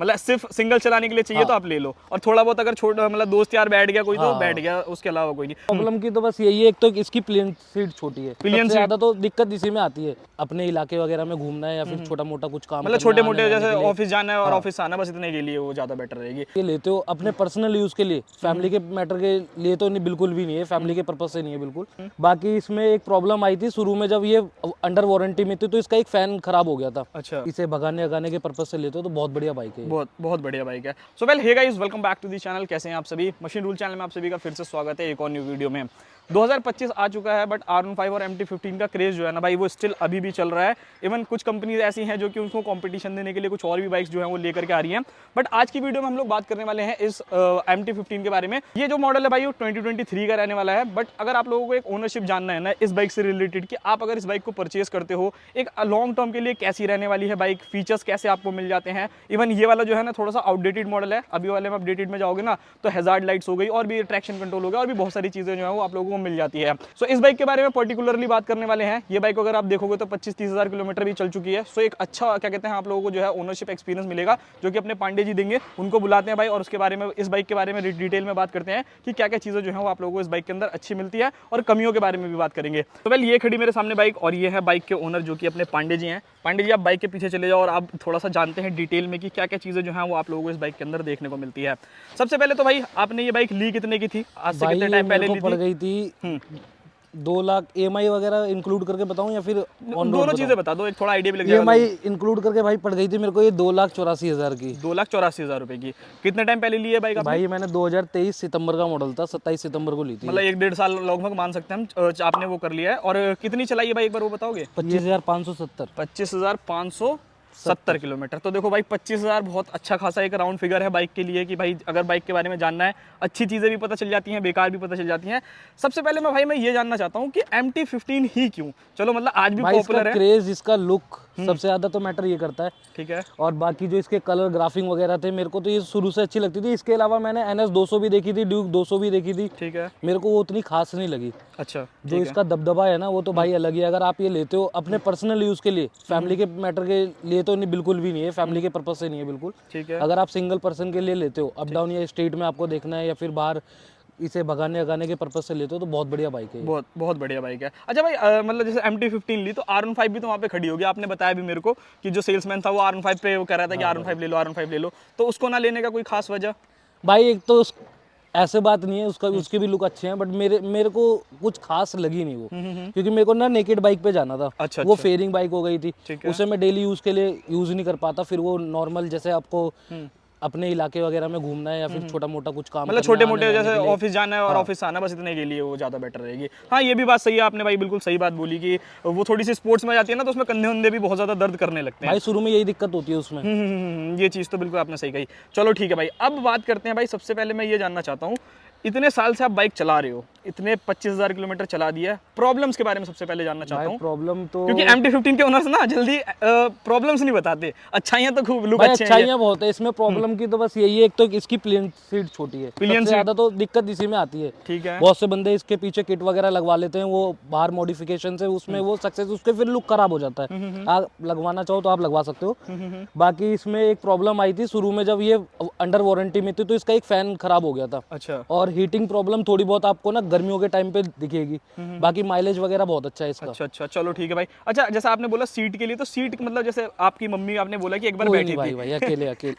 मतलब सिर्फ सिंगल चलाने के लिए चाहिए तो आप ले लो, और थोड़ा बहुत अगर छोटा मतलब दोस्त यार बैठ गया कोई तो बैठ गया, उसके अलावा कोई नहीं। प्रॉब्लम की तो बस यही है, एक तो इसकी प्लेन सीट छोटी है, प्लेन सबसे सीट। ज्यादा तो दिक्कत इसी में आती है, अपने इलाके वगैरह में घूमना है या फिर छोटा मोटा कुछ काम मतलब करना छोटे है, मोटे आने जाने जैसे के लिए। ऑफिस जाना है और ऑफिस आना, बस इतने के लिए वो ज्यादा बेटर रहेगी। ये लेते हो अपने पर्सनल यूज के लिए, फैमिली के मैटर के लिए तो नहीं, बिल्कुल भी नहीं है, फैमिली के पर्पज से नहीं है बिल्कुल। बाकी इसमें एक प्रॉब्लम आई थी शुरू में, जब ये अंडर वारंटी में थी तो इसका एक फैन खराब हो गया था। अच्छा, इसे भगाने भगाने के पर्पज से लेते हो तो बहुत बढ़िया बाइक है ये। बहुत बहुत बढ़िया बाइक है। So well hey guys, welcome back to the channel. कैसे हैं आप सभी? मशीन रूल चैनल में आप सभी का फिर से स्वागत है एक और न्यू वीडियो में। 2025 आ चुका है, बट R15 और MT15 का क्रेज जो है ना भाई, वो स्टिल अभी भी चल रहा है। इवन कुछ कंपनीज ऐसी हैं जो कि उनको कंपटीशन देने के लिए कुछ और भी बाइक्स जो हैं वो लेकर के आ रही हैं। बट आज की वीडियो में हम लोग बात करने वाले हैं इस MT15 के बारे में। ये जो मॉडल है भाई वो 2023 का रहने वाला है। बट अगर आप लोगों को एक ओनरशिप जानना है ना इस बाइक से रिलेटेड, कि आप अगर इस बाइक को परचेज करते हो एक लॉन्ग टर्म के लिए कैसी रहने वाली है बाइक, फीचर्स कैसे आपको मिल जाते हैं। इवन ये वाला जो है ना थोड़ा सा आउटडेटेड मॉडल है, अभी वाले में अपडेटेड में जाओगे ना तो हैजार्ड लाइट्स हो गई और भी ट्रैक्शन कंट्रोल हो गया और भी बहुत सारी चीजें जो है वो आप लोगों को मिल जाती है। सो इस बाइक के बारे में पर्टिकुलरली बात करने वाले हैं। ये बाइक अगर आप देखोगे तो 25-30 हज़ार किलोमीटर भी चल चुकी है। सो एक अच्छा क्या कहते हैं आप लोगों को जो है ओनरशिप एक्सपीरियंस मिलेगा, जो कि अपने पांडे जी देंगे। उनको बुलाते हैं भाई और उसके बारे में, इस बाइक के बारे में डिटेल में बात करते हैं कि क्या क्या चीजें जो है वो आप लोगों को इस बाइक के अंदर अच्छी मिलती है, और कमियों के बारे में भी बात करेंगे। तो वेल ये खड़ी मेरे सामने बाइक, और ये है बाइक के ओनर जो कि अपने पांडे जी हैं। पांडे जी, आप बाइक के पीछे चले जाओ और आप थोड़ा सा जानते हैं डिटेल में कि क्या क्या चीजें जो है वो आप लोगों को इस बाइक के अंदर देखने को मिलती है। सबसे पहले तो भाई आपने ये बाइक ली कितने की थी? आज से कितने टाइम पहले ली पड़ थी? गई थी 2 लाख। EMI वगैरह इंक्लूड करके बताऊं या फिर ऑन रोड? दोनों चीजें बता दो, एक थोड़ा आइडिया भी लग जाएगा। EMI इंक्लूड करके भाई पड़ गई थी मेरे को ये 2,84,000 की। 2,84,000 रुपए की। कितने टाइम पहले ली है बाइक आपने? भाई मैंने 2023 सितंबर का मॉडल था, 27 सितंबर को ली थी। मतलब 1-1.5 साल लगभग मान सकते हैं हम आपने वो कर लिया है। और कितनी चलाई है भाई, एक बार वो बताओगे? 25,570। 25,570 किलोमीटर। तो देखो भाई 25,000 बहुत अच्छा खासा एक राउंड फिगर है बाइक के लिए, कि भाई अगर बाइक के बारे में जानना है, अच्छी चीज़ें भी पता चल जाती हैं, बेकार भी पता चल जाती हैं। सबसे पहले मैं ये जानना चाहता हूँ कि MT15 ही क्यों? चलो मतलब आज भी पॉपुलर है। क्रेज, इसका लुक सबसे ज्यादा तो मैटर ये करता है। ठीक है। और बाकी जो इसके कलर ग्राफिंग वगैरह थे, मेरे को तो ये शुरू से अच्छी लगती थी। इसके अलावा मैंने NS 200 भी देखी थी, ड्यूक 200 भी देखी थी। ठीक है। मेरे को वो उतनी खास नहीं लगी। अच्छा, जो इसका दबदबा है ना वो तो भाई अलग ही है। अगर आप ये लेते हो अपने पर्सनल यूज के लिए, फैमिली के मैटर के लिए तो नहीं, बिल्कुल भी नहीं है, फैमिली के पर्पज से नहीं है बिल्कुल। ठीक है। अगर आप सिंगल पर्सन के लिए लेते हो, अप डाउन या स्ट्रीट में आपको देखना है या फिर बाहर इसे भगाने भगाने के पर्पज से लेते हो, तो बहुत बढ़िया बाइक है। बहुत बहुत बढ़िया बाइक है। अच्छा भाई मतलब जैसे MT15 ली तो R15 भी तो वहाँ पे खड़ी होगी। आपने बताया भी मेरे को कि जो सेल्समैन था वो R15 पे वो कह रहा था कि R15 ले लो, R15 ले लो, तो उसको ना लेने का कोई खास वजह? भाई एक तो ऐसे बात नहीं है, उसका उसके भी लुक अच्छे हैं, बट मेरे को कुछ खास लगी नहीं वो। क्योंकि मेरे को ना नेकेड बाइक पे जाना था। अच्छा, वो फेयरिंग बाइक हो गई थी, ठीक है। उसे मैं डेली यूज के लिए यूज नहीं कर पाता। फिर वो नॉर्मल जैसे आपको अपने इलाके वगैरह में घूमना है या फिर छोटा मोटा कुछ काम मतलब करना छोटे है, मोटे आने जैसे जाने के लिए। ऑफिस जाना है और ऑफिस आना, बस इतने के लिए वो ज़्यादा बेटर रहेगी। हाँ ये भी बात सही है आपने भाई, बिल्कुल सही बात बोली कि वो थोड़ी सी स्पोर्ट्स में जाती है ना तो उसमें कंधे वंधे भी बहुत ज़्यादा दर्द करने लगते हैं। भाई शुरू में यही दिक्कत होती है उसमें। ये चीज़ तो बिल्कुल आपने सही कही। चलो ठीक है भाई, अब बात करते हैं भाई। सबसे पहले मैं ये जानना चाहता हूँ, इतने साल से आप बाइक चला रहे हो, इतने 25,000 किलोमीटर चला दिया है, प्रॉब्लम्स के बारे में सबसे पहले जानना चाहता हूँ। प्रॉब्लम तो क्योंकि MT15 के ओनर्स ना जल्दी प्रॉब्लम्स नहीं बताते, अच्छाइयाँ तो खूब, लुक भाई अच्छे हैं। अच्छाइयाँ बहुत है इसमें। प्रॉब्लम की तो बस यही है, एक तो इसकी प्लेन सीट छोटी है, प्लेन सबसे ज्यादा तो दिक्कत इसी में आती है। ठीक है। बहुत से बंदे इसके पीछे किट वगैरह लगवा लेते हैं, वो बाहर मॉडिफिकेशन से उसमें वो सक्सेस, उसके फिर लुक खराब हो जाता है। आप लगवाना चाहो तो आप लगवा सकते हो। बाकी इसमें एक प्रॉब्लम आई थी शुरू में, जब ये अंडर वारंटी में थी तो इसका एक फैन खराब हो गया था। अच्छा। और हीटिंग प्रॉब्लम थोड़ी बहुत आपको ना गर्मियों के टाइम पे दिखेगी। बाकी माइलेज वगैरह बहुत अच्छा है इसका। अच्छा, चलो ठीक है भाई। अच्छा जैसा आपने बोला सीट के लिए, तो सीट मतलब जैसे आपकी मम्मी, आपने बोला कि एक बार कोई बैठी नहीं थी। भाई,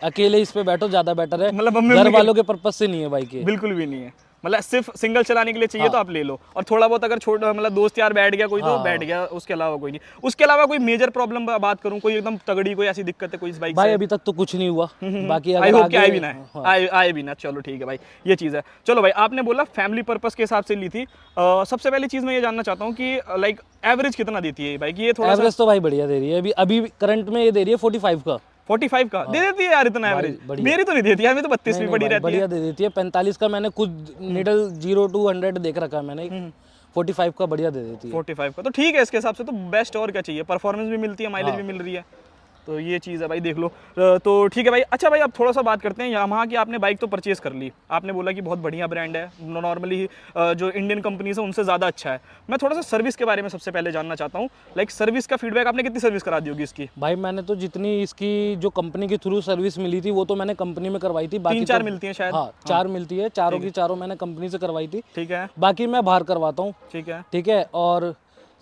अकेले इस पे बैठो, ज्यादा बेटर है। मतलब मम्मी घर वालों के पर्पज से नहीं है बाइक ये। बिल्कुल भी नहीं है, मतलब सिर्फ सिंगल चलाने के लिए चाहिए तो आप ले लो, और थोड़ा बहुत अगर छोटा मतलब दोस्त यार बैठ गया कोई तो बैठ गया, उसके अलावा कोई नहीं। उसके अलावा कोई मेजर प्रॉब्लम बात करूं, कोई एकदम तगड़ी कोई ऐसी दिक्कत है कोई इस बाइक भाई से? अभी तक तो कुछ नहीं हुआ। बाकी आई अगर होप कि आए भी ना है। हाँ। आए भी ना। चलो ठीक है भाई, ये चीज़ है। चलो भाई, आपने बोला फैमिली पर्पस के हिसाब से ली थी। सबसे पहली चीज़ मैं ये जानना चाहता हूँ कि लाइक एवरेज कितना देती है ये बाइक? ये थोड़ा एवरेज तो भाई बढ़िया दे रही है। अभी करंट में ये दे रही है 45 का। 45 का दे देती है यार, इतना एवरेज? मेरी तो नहीं देती यार, मेरी तो 32 भी पड़ी रहती है। बढ़िया दे देती है। 45 का मैंने खुद निडल 0 to 100 देख रखा है मैंने। 45 का बढ़िया दे देती है। 45 का तो ठीक है, इसके हिसाब से तो बेस्ट। और क्या चाहिए, परफॉर्मेंस भी मिलती है, माइलेज भी मिल रही है। तो ये चीज़ है भाई, देख लो। तो ठीक है भाई। अच्छा भाई, अब थोड़ा सा बात करते हैं यामाहा की। आपने बाइक तो परचेस कर ली, आपने बोला कि बहुत बढ़िया ब्रांड है, नॉर्मली जो इंडियन कंपनीज है उनसे ज़्यादा अच्छा है। मैं थोड़ा सा सर्विस के बारे में सबसे पहले जानना चाहता हूँ। लाइक सर्विस का फीडबैक, आपने कितनी सर्विस करा दी होगी इसकी? भाई मैंने तो जितनी इसकी जो कंपनी के थ्रू सर्विस मिली थी वो तो मैंने कंपनी में करवाई थी, बाकी 3-4 तो, मिलती हैं शायद। हाँ 4 मिलती है, चारों की चारों मैंने कंपनी से करवाई थी, ठीक है, बाकी मैं बाहर करवाता हूँ। ठीक है। ठीक है, और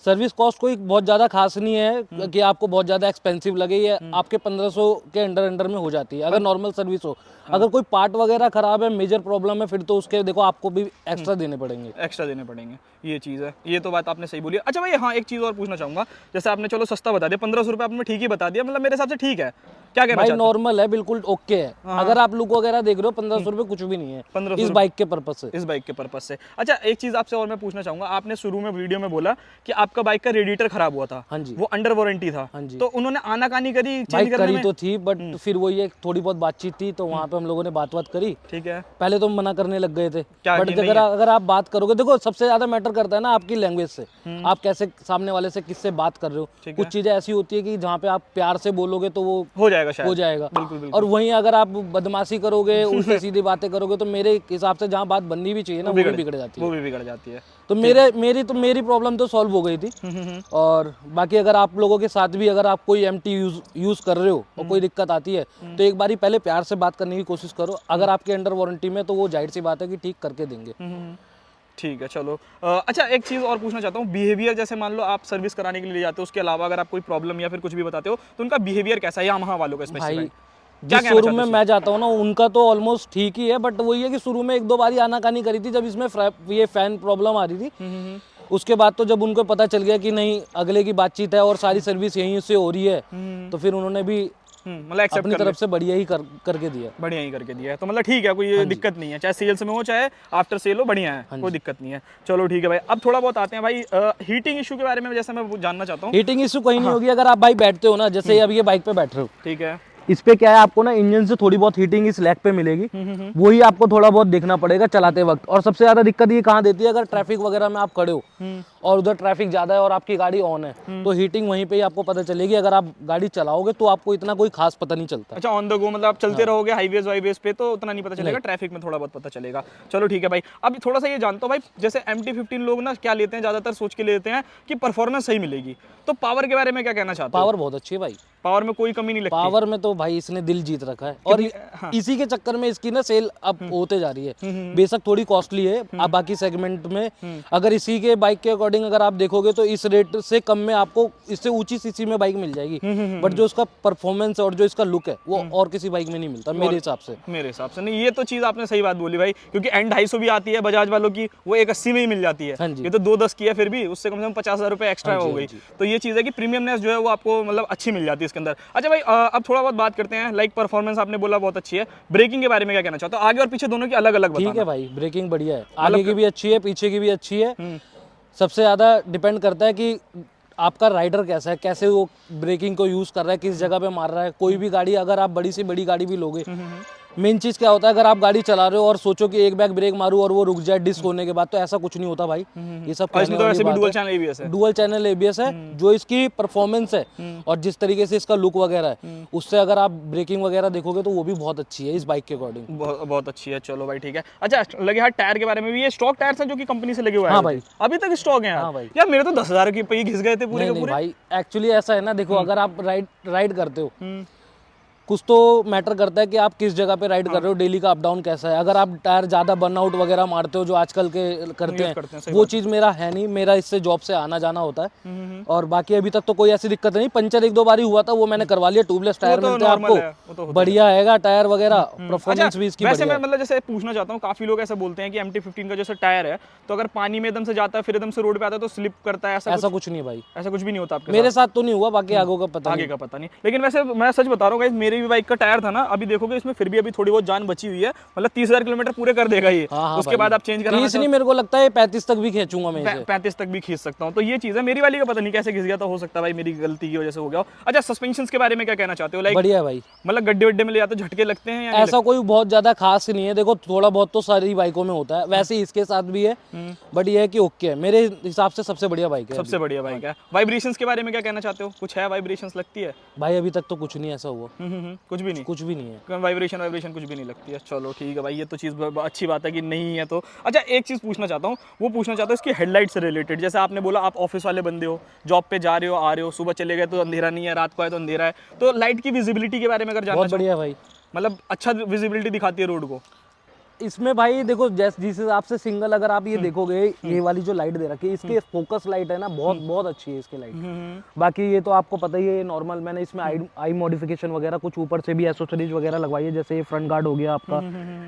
सर्विस कॉस्ट कोई बहुत ज़्यादा खास नहीं है कि आपको बहुत ज़्यादा एक्सपेंसिव लगे, ये आपके 1500 के अंडर में हो जाती है अगर नॉर्मल सर्विस हो। अगर कोई पार्ट वगैरह खराब है, मेजर प्रॉब्लम है, फिर तो उसके देखो आपको भी एक्स्ट्रा देने पड़ेंगे। एक्स्ट्रा देने पड़ेंगे, ये चीज़ है, ये तो बात आपने सही बोली। अच्छा भाई, हाँ एक चीज़ और पूछना चाहूँगा। जैसे आपने चलो सस्ता बता दिया, 1500 रुपये आपने ठीक ही बता दिया, मतलब मेरे हिसाब से ठीक है। क्या कहना भाई चाहते हो? नॉर्मल है, बिल्कुल ओके है। अगर आप लुक वगैरह देख रहे हो, 1500 रुपये कुछ भी नहीं है 1500 इस बाइक के पर्पज से। इस बाइक के पर्पज से। अच्छा एक चीज़ आपसे और मैं पूछना चाहूँगा। आपने शुरू में वीडियो में बोला कि आपका बाइक का रेडिएटर खराब हुआ था, हाँ जी, वो अंडर वारंटी था, हाँ जी। तो उन्होंने आनाकानी करी भाई चेंज करने करी में? तो थी, बट फिर वही एक थोड़ी बहुत बातचीत थी, तो वहाँ पे हम लोगों ने बात करी। ठीक है, पहले तो मना करने लग गए थे, क्या बट कि नहीं अगर आप बात करोगे, देखो सबसे ज्यादा मैटर करता है ना आपकी लैंग्वेज से, आप कैसे सामने वाले से किससे बात कर रहे हो। कुछ चीजें ऐसी होती है कि जहाँ पे आप प्यार से बोलोगे तो वो हो जाएगा शायद। हो जाएगा, बिल्कुल बिल्कुल। और वहीं अगर आप बदमाशी करोगे, उल्टी सीधी बातें करोगे, तो मेरे हिसाब से जहाँ बात बननी भी चाहिए ना, वो भी बिगड़ जाती है। वो भी बिगड़ जाती है। तो मेरी प्रॉब्लम तो सॉल्व हो गई थी। और बाकी अगर आप लोगों के साथ भी अगर आप कोई एमटी यूज कर रहे हो और कोई दिक्कत आती है, तो एक बारी पहले प्यार से बात करने की कोशिश करो। अगर आपके अंडर वारंटी में, तो वो जाहिर सी बात है कि ठीक करके देंगे। ठीक है, चलो। अच्छा एक चीज़ और पूछना चाहता हूँ। बिहेवियर, जैसे मान लो आप सर्विस कराने के लिए ले जाते हो, उसके अलावा अगर आप कोई प्रॉब्लम या फिर कुछ भी बताते हो, तो उनका बिहेवियर कैसा है यामाहा वालों का भाई स्पेसिफिक? जिस शोरूम में मैं जाता हूँ ना, उनका तो ऑलमोस्ट ठीक ही है, बट वही है कि शुरू में 1-2 बारी आनाकानी करी थी, जब इसमें ये फैन प्रॉब्लम आ रही थी। उसके बाद तो जब उनको पता चल गया कि नहीं, अगले की बातचीत है और सारी सर्विस यहीं से हो रही है, तो फिर उन्होंने भी मतलब एक्सेप्ट अपनी तरफ से बढ़िया ही करके दिया। बढ़िया ही करके दिया है, तो मतलब ठीक है, कोई दिक्कत नहीं है, चाहे सेल्स में हो चाहे आफ्टर सेल हो, बढ़िया है, कोई दिक्कत नहीं है। चलो ठीक है भाई। अब थोड़ा बहुत आते हैं भाई हीटिंग इशू के बारे में, जैसे मैं जानना चाहता हूँ। हीटिंग इशू कहीं नहीं होगी अगर आप भाई बैठते हो ना, जैसे अब ये बाइक पे बैठ रहे हो, ठीक है, इस पे क्या है, आपको ना इंजन से थोड़ी बहुत हीटिंग इस लेग पे मिलेगी, वही आपको थोड़ा बहुत देखना पड़ेगा चलाते वक्त। और सबसे ज्यादा दिक्कत ये कहाँ देती है, अगर ट्रैफिक वगैरह में आप खड़े हो और उधर ट्रैफिक ज्यादा है और आपकी गाड़ी ऑन है, तो हीटिंग वहीं पे ही आपको पता चलेगी। अगर आप गाड़ी चलाओगे तो आपको इतना कोई खास पता नहीं चलता। अच्छा, ऑन द गो मतलब आप चलते रहोगे हाईवेज वाईवेज पे तो उतना नहीं पता चलेगा, ट्रैफिक में थोड़ा बहुत पता चलेगा। चलो ठीक है भाई। अब थोड़ा सा ये जानता हूँ भाई, जैसे MT-15 लोग ना क्या लेते हैं, ज्यादातर सोच के लेते हैं कि परफॉर्मेंस सही मिलेगी, तो पावर के बारे में क्या कहना चाहते हो? पावर बहुत अच्छी है भाई, पावर में कोई कमी नहीं लगती? पावर में तो भाई इसने दिल जीत रखा है, और इसी के चक्कर में इसकी ना सेल अब होते जा रही है। बेशक थोड़ी कॉस्टली है, अब बाकी सेगमेंट में अगर इसी के बाइक के अकॉर्डिंग अगर आप देखोगे, तो इस रेट से कम में आपको इससे ऊंची सीसी में बाइक मिल जाएगी, बट जो इसका परफॉर्मेंस और जो इसका लुक है, वो और किसी बाइक में नहीं मिलता मेरे हिसाब से। मेरे हिसाब से नहीं, ये तो चीज़ आपने सही बात बोली भाई, क्योंकि N250 भी आती है बजाज वालों की, वो 180 में ही मिल जाती है। हाँ जी। ये तो 210 की है, फिर भी उससे कम से कम 50,000 रुपये एक्स्ट्रा हो गई। तो ये चीज़ है कि प्रीमियमनेस जो है वो आपको मतलब अच्छी मिल जाती है इसके अंदर। अच्छा भाई, अब थोड़ा बहुत बात करते हैं, लाइक परफॉर्मेंस आपने बोला बहुत अच्छी है, ब्रेकिंग के बारे में क्या कहना चाहते हो? आगे और पीछे दोनों की अलग अलग ठीक है भाई, ब्रेकिंग बढ़िया है, आगे की भी अच्छी है, पीछे की भी अच्छी है। सबसे ज्यादा डिपेंड करता है कि आपका राइडर कैसा है, कैसे वो ब्रेकिंग को यूज कर रहा है, किस जगह पे मार रहा है। कोई भी गाड़ी, अगर आप बड़ी से बड़ी गाड़ी भी लोगे, मेन चीज क्या होता है, अगर आप गाड़ी चला रहे हो और सोचो कि एक बैग ब्रेक मारूं और वो रुक जाए डिस्क होने के बाद, तो ऐसा कुछ नहीं होता भाई। ये सब कहने तो वाली ऐसे भी बात डुअल है। चैनल ABS है, डुअल चैनल ABS है, जो इसकी परफॉर्मेंस है और जिस तरीके से इसका लुक वगैरह है, उससे अगर आप ब्रेकिंग वगैरह देखोगे तो वो भी बहुत अच्छी है इस बाइक के अकॉर्डिंग। बहुत अच्छी है। चलो भाई ठीक है। अच्छा लगे हाथ टायर के बारे में भी, ये स्टॉक टायर्स हैं जो कि कंपनी से लगे हुए हैं? हाँ भाई, अभी तक स्टॉक है यार? हाँ भाई। यार मेरे तो 10,000 के पे घिस गए थे पूरे के नहीं पूरे। भाई, एक्चुअली ऐसा है ना, देखो अगर आप राइड करते हो, कुछ तो मैटर करता है कि आप किस जगह पे राइड कर रहे हो, डेली का अप डाउन कैसा है। अगर आप टायर ज्यादा बर्नआउट वगैरह मारते हो, जो आजकल के करते हैं, वो चीज मेरा है नहीं। मेरा इससे जॉब से आना जाना होता है, और बाकी अभी तक तो कोई ऐसी दिक्कत नहीं। पंचर 1-2 बारी हुआ था, वो मैंने करवा लिया। ट्यूबलेस टायर मिलते हैं आपको, बढ़िया है टायर वगैरह, परफॉर्मेंस भी इसकी वैसे बढ़िया मैं मतलब जैसे पूछना चाहता हूँ, काफी लोग ऐसे बोलते हैं कि MT-15 का जैसे टायर है, तो अगर पानी में एकदम से जाता है फिर एकदम से रोड पे आता है तो स्लिप करता है, ऐसा कुछ नहीं है भाई, ऐसा कुछ भी नहीं होता आपके मेरे साथ तो नहीं हुआ, बाकी आगे का पता आगे का पता नहीं। लेकिन वैसे मैं सच बता रहा हूँ गाइस, मेरे भी बाइक का टायर था ना, अभी देखोगे इसमें फिर भी अभी थोड़ी बहुत जान बची हुई है, मतलब 30,000 किलोमीटर पूरे कर देगा ये। हाँ उसके बाद आप चेंज कराना 30 नहीं, मेरे को लगता है 35 तक भी खींचूंगा मैं इसे। 35 तक भी खींच सकता हूँ। तो ये चीज़ है, मेरी वाली का पता नहीं कैसे घिस गया, तो हो सकता है भाई मेरी गलती की वजह से हो गया हो। अच्छा, सस्पेंशन के बारे में क्या कहना चाहते हो? लाइक बढ़िया भाई, मतलब गड्ढे वड्ढे में ले जाते झटके लगते हैं या नहीं ऐसा कोई बहुत ज्यादा खास नहीं है। देखो थोड़ा बहुत तो सारी बाइकों में होता है, वैसे ही इसके साथ भी है, बट ये है कि ओके है, मेरे हिसाब से सबसे बढ़िया बाइक है। सबसे बढ़िया बाइक है। वाइब्रेशंस के बारे में क्या कहना चाहते हो? कुछ है वाइब्रेशंस लगती है? भाई अभी तक तो कुछ नहीं ऐसा हुआ, कुछ भी नहीं, कुछ भी नहीं है। वाइब्रेशन कुछ भी नहीं लगती है। चलो ठीक है भाई, ये तो चीज़ अच्छी बात है कि नहीं है तो। अच्छा, एक चीज़ पूछना चाहता हूँ, वो पूछना चाहता हूँ इसकी हेडलाइट से रिलेटेड। जैसे आपने बोला आप ऑफिस वाले बंदे हो, जॉब पे जा रहे हो, आ रहे हो, सुबह चले गए तो अंधेरा नहीं है, रात को आए तो अंधेरा है, तो लाइट की विजिबिलिटी के बारे में अगर जानना बहुत बढ़िया भाई, मतलब अच्छा विजिबिलिटी दिखाती है रोड को? इसमें भाई देखो जिस हिसाब से सिंगल अगर आप ये देखोगे, ये वाली जो लाइट दे रखी है, इसके फोकस लाइट है ना, बहुत बहुत अच्छी है इसकी लाइट। बाकी ये तो आपको पता ही है नॉर्मल, मैंने इसमें आई मॉडिफिकेशन वगैरह कुछ ऊपर से भी एसेसरीज वगैरह लगवाई है, जैसे ये फ्रंट गार्ड हो गया आपका,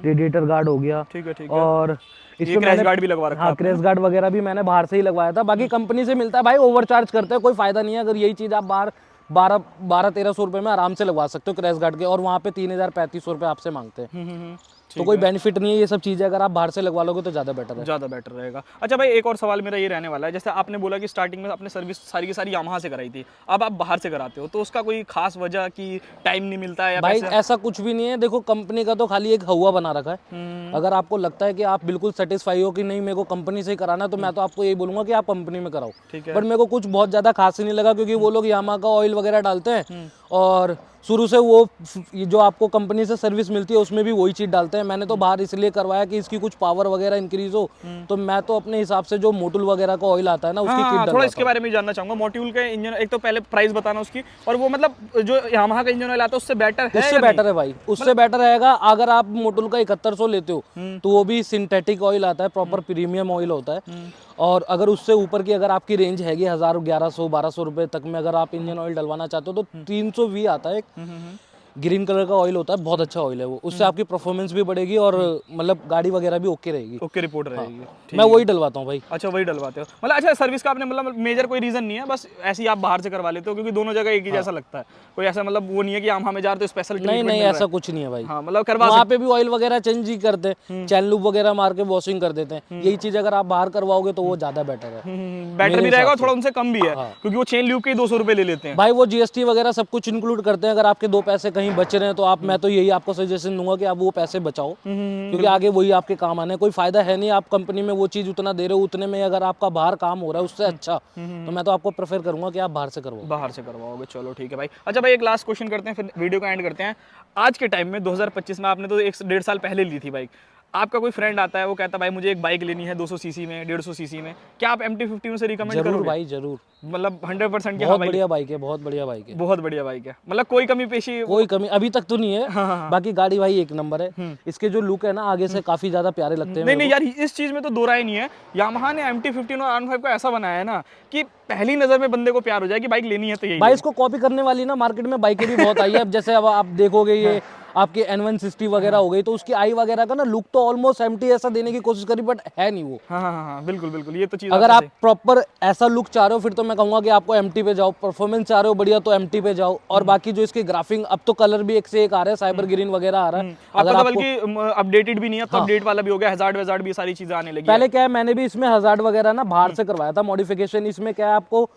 रेडिएटर गार्ड हो गया, ठीक है और इसमें क्रैश गार्ड भी लगवा रखा है। हाँ, क्रैश गार्ड वगैरह भी मैंने बाहर से ही लगवाया था। बाकी कंपनी से मिलता है भाई, ओवरचार्ज करते हैं, कोई फायदा नहीं है। अगर यही चीज आप बाहर 1200-1300 रुपए में आराम से लगवा सकते हो क्रैश गार्ड के, और वहाँ पे 3000-3500 रुपए आपसे मांगते हैं। तो कोई बेनिफिट नहीं है ये सब चीजें, अगर आप बाहर से लगवा लोगे तो ज़्यादा बेटर है, ज़्यादा बेटर रहेगा। अच्छा भाई, एक और सवाल मेरा ये रहने वाला है, जैसे आपने बोला कि स्टार्टिंग में आपने सर्विस सारी की सारी यामाहा से कराई थी, अब आप बाहर से कराते हो, तो उसका कोई खास वजह कि टाइम नहीं मिलता है या भाई? पैसे? ऐसा कुछ भी नहीं है, देखो कंपनी का तो खाली एक हवा बना रखा है। अगर आपको लगता है कि आप बिल्कुल सेटिस्फाई हो कि नहीं मेरे को कंपनी से ही कराना है, तो मैं तो आपको यही बोलूंगा कि आप कंपनी में कराओ। ठीक है। बट मेरे को कुछ बहुत ज़्यादा खास ही नहीं लगा, क्योंकि वो लोग यामाहा का ऑयल वगैरह डालते हैं, और शुरू से वो ये जो आपको कंपनी से सर्विस मिलती है उसमें भी वही चीज़ डालते हैं। मैंने तो बाहर इसलिए करवाया कि इसकी कुछ पावर वगैरह इंक्रीज हो, तो मैं तो अपने हिसाब से जो मोटुल वगैरह का ऑयल आता है ना, उसकी किट थोड़ा डलवाता इसके बारे में जानना चाहूंगा। मोट्यूल के इंजन, एक तो पहले प्राइस बताना उसकी, और वो मतलब जो यामाहा का इंजन ऑयल आता है उससे बेटर है? उससे बेटर है भाई, उससे बेटर रहेगा। अगर आप मोटुल का 7100 लेते हो तो वो भी सिंथेटिक ऑयल आता है, प्रॉपर प्रीमियम ऑयल होता है। और अगर उससे ऊपर की अगर आपकी रेंज हैगी 1000, 1100-1200 रुपए तक में अगर आप इंजन ऑयल डलवाना चाहते हो, तो 320 आता है, एक ग्रीन कलर का ऑयल होता है, बहुत अच्छा ऑयल है वो। उससे आपकी परफॉर्मेंस भी बढ़ेगी और मतलब गाड़ी वगैरह भी ओके रहेगी। ओके रिपोर्ट रहेगी। ठीक मैं वही डलवाता हूँ भाई। अच्छा, वही डलवाते हो मतलब? अच्छा, सर्विस का आपने मतलब मेजर कोई रीजन नहीं है, बस ऐसे ही आप बाहर से करवा लेते हो क्योंकि दोनों जगह एक ही जैसा लगता है? कोई ऐसा मतलब वो नहीं है कि यामाहा में जा रहे तो स्पेशल नहीं नहीं, ऐसा कुछ नहीं है भाई। हाँ, मतलब करवा वहाँ पे भी ऑयल वगैरह चेंज ही करते हैं, चैन लूप वगैरह मार के वॉशिंग कर देते हैं। यही चीज अगर आप बाहर करवाओगे तो वो ज्यादा बेटर है, बेटर भी रहेगा और थोड़ा उनसे कम भी है, क्योंकि वो चेन ल्यूब के 200 रुपए ले लेते हैं भाई। वो जीएसटी वगैरह सब कुछ इंक्लूड करते हैं। अगर आपके 2 पैसे कहीं बच रहे हैं तो आप, मैं तो यही आपको सजेशन दूंगा कि आप वो पैसे बचाओ, क्योंकि आगे वही आपके काम आने। कोई फायदा है नहीं आप कंपनी में वो चीज उतना दे रहे हो, उतने में अगर आपका बाहर काम हो रहा है उससे अच्छा, तो मैं तो आपको प्रेफर करूंगा कि आप बाहर से करवाओ। बाहर से करवाओगे। चलो ठीक है भाई। अच्छा भाई, एक लास्ट क्वेश्चन करते हैं, फिर वीडियो का एंड करते हैं। आज के टाइम में 2025 में, आपने तो 1-1.5 साल पहले ली थी बाइक, आपका कोई फ्रेंड आता है, वो कहता है भाई मुझे एक बाइक लेनी है 200 सीसी में, 150 सीसी में, क्या आप MT-15 से रिकमेंड करोगे? भाई जरूर, मतलब 100% की? बहुत बढ़िया बाइक है, बहुत बढ़िया बाइक है, बहुत बढ़िया बाइक है, मतलब कोई कमी पेशी? कोई कमी अभी तक तो नहीं है। बाकी गाड़ी भाई एक नंबर है। इसके जो लुक है ना आगे से काफी ज्यादा प्यारे लगते हैं। नहीं यार, इस चीज में तो दो राय नहीं है। यामाहा ने MT-15 और R15 को ऐसा बनाया है ना कि पहली नजर में बंदे को प्यार हो जाए कि बाइक लेनी है तो यही भाई इसको कॉपी करने वाली ना मार्केट में बाइकें भी बहुत आई है। अब जैसे अब आप देखोगे ये आपके N160 वगैरह हो गई, तो उसकी आई वगैरह का ना लुक तो ऑलमोस्ट MT ऐसा देने की कोशिश करी, बट है नहीं वो। हाँ, बिल्कुल ये तो चीज। अगर आप प्रॉपर ऐसा लुक चाह रहे हो फिर तो मैं कहूंगा कि आपको MT पे जाओ, परफॉर्मेंस चाह रहे हो बढ़िया तो MT पे जाओ। और बाकी जो इसकी ग्राफिंग, अब तो कलर भी एक से एक आ रहा है, साइबर ग्रीन वगैरह आ रहा है। अगर आपको बल्कि अपडेटेड भी नहीं है, तो अपडेट वाला भी हो गया, हज़ार्ड भी सारी चीजें आने लगी। पहले क्या है, मैंने भी इसमें हज़ार्ड वगैरह ना बाहर से करवाया था मॉडिफिकेशन। इसमें क्या है, आपको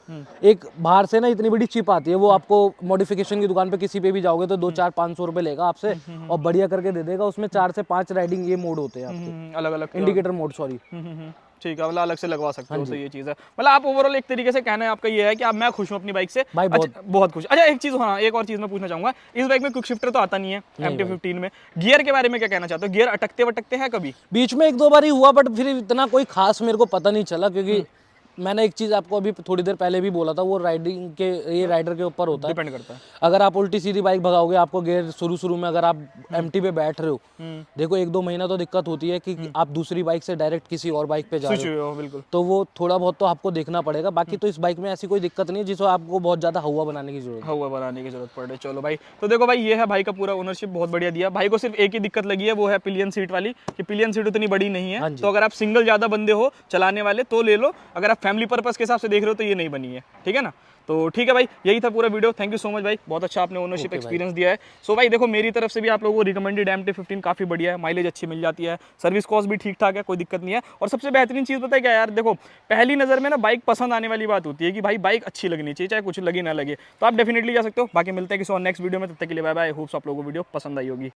एक बाहर से ना इतनी बड़ी चिप आती है, वो आपको मॉडिफिकेशन की दुकान पे किसी पे भी जाओगे तो 200-400-500 रुपए लेगा आपसे, और बढ़िया करके दे देगा। उसमें 4 से 5 राइडिंग ये मोड होते हैं आपके, अलग अलग इंडिकेटर मोड, सॉरी। ठीक है, मतलब अलग से लगवा सकते हो, तो ये चीज़ है। मतलब आप ओवरऑल एक तरीके से कहना है आपका ये है कि आप, मैं खुश हूँ अपनी बाइक से भाई, बहुत खुश। अच्छा, एक चीज़, हाँ एक और चीज़ मैं पूछना चाहूंगा, इस बाइक में क्विक शिफ्टर तो आता नहीं है MT-15 में, गियर के बारे में क्या कहना चाहते हो? गियर अटकते वटकते हैं कभी? बीच में 1-2 बार ही हुआ, बट फिर इतना कोई खास मेरे को पता नहीं चला, क्योंकि मैंने एक चीज आपको अभी थोड़ी देर पहले भी बोला था, वो राइडिंग के, ये राइडर के ऊपर होता है, डिपेंड करता है। अगर आप उल्टी सीधी बाइक भगाओगे, आपको गियर शुरू में अगर आप MT पे बैठ रहे हो, देखो 1-2 महीना तो दिक्कत होती है कि आप दूसरी बाइक से डायरेक्ट किसी और बाइक पे जा रहे हो, बिल्कुल, तो वो थोड़ा बहुत तो आपको देखना पड़ेगा। बाकी तो इस बाइक में ऐसी कोई दिक्कत नहीं है जिसको आपको बहुत ज्यादा हवा बनाने की जरूरत पड़े। चलो भाई, तो देखो भाई, ये है भाई का पूरा ओनरशिप, बहुत बढ़िया दिया। भाई को सिर्फ एक ही दिक्कत लगी है, वो है पिलियन सीट वाली, कि पिलियन सीट उतनी बड़ी नहीं है। तो अगर आप सिंगल ज्यादा बंदे हो चलाने वाले तो ले लो, अगर आप फैमिली पर्पस के हिसाब से देख रहे हो तो ये नहीं बनी है, ठीक है ना। तो ठीक है भाई, यही था पूरा video. Thank you so much भाई, बहुत अच्छा आपने ओनरशिप एक्सपीरियंस दिया है। सो भाई देखो, मेरी तरफ से भी आप लोगों को रिकमेंडेड MT-15 काफ़ी बढ़िया है, माइलेज अच्छी मिल जाती है, सर्विस कॉस्ट भी ठीक ठाक है, कोई दिक्कत नहीं है। और सबसे बेहतरीन चीज़ पता है क्या यार, देखो पहली नज़र में ना बाइक पसंद आने वाली बात होती है कि भाई बाइक अच्छी लगनी चाहिए, चाहे कुछ लगे ना लगे। तो आप डेफिनेटली जा सकते हो। बाकी मिलते हैं किसी और नेक्स्ट वीडियो में, तब तक के लिए बाय बाय। होप्स आप लोगों को वीडियो पसंद आई होगी।